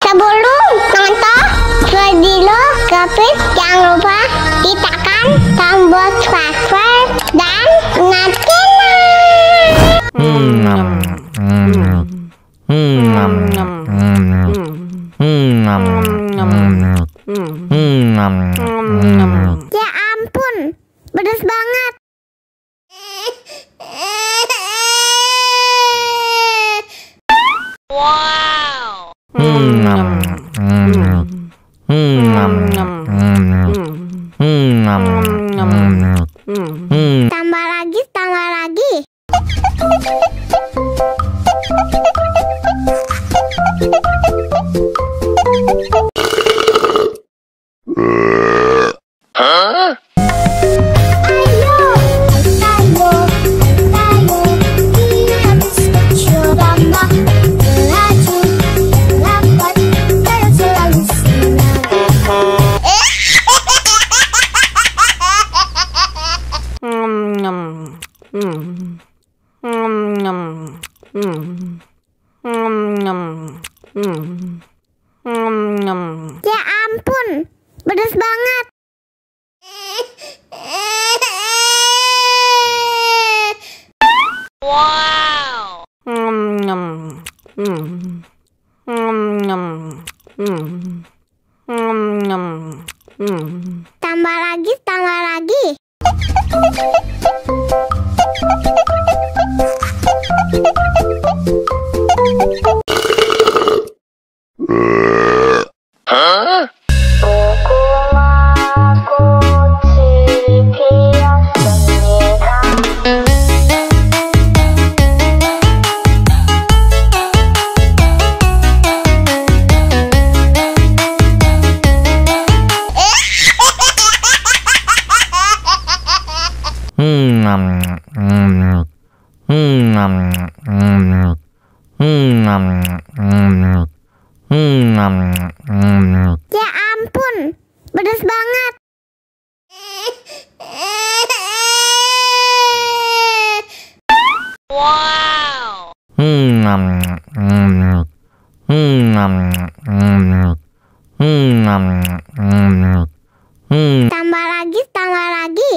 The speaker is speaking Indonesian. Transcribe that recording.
Sebelum nonton video Gapit, jangan lupa tekan tombol subscribe dan nyalakan. Ya ampun, pedas banget. Wow. Tambah lagi, tambah lagi. Hah? Ya ampun, pedas banget. Wow. Tambah lagi, tambah lagi. Hah? Ya ampun, pedas banget. Wow. Tambah lagi, tambah lagi.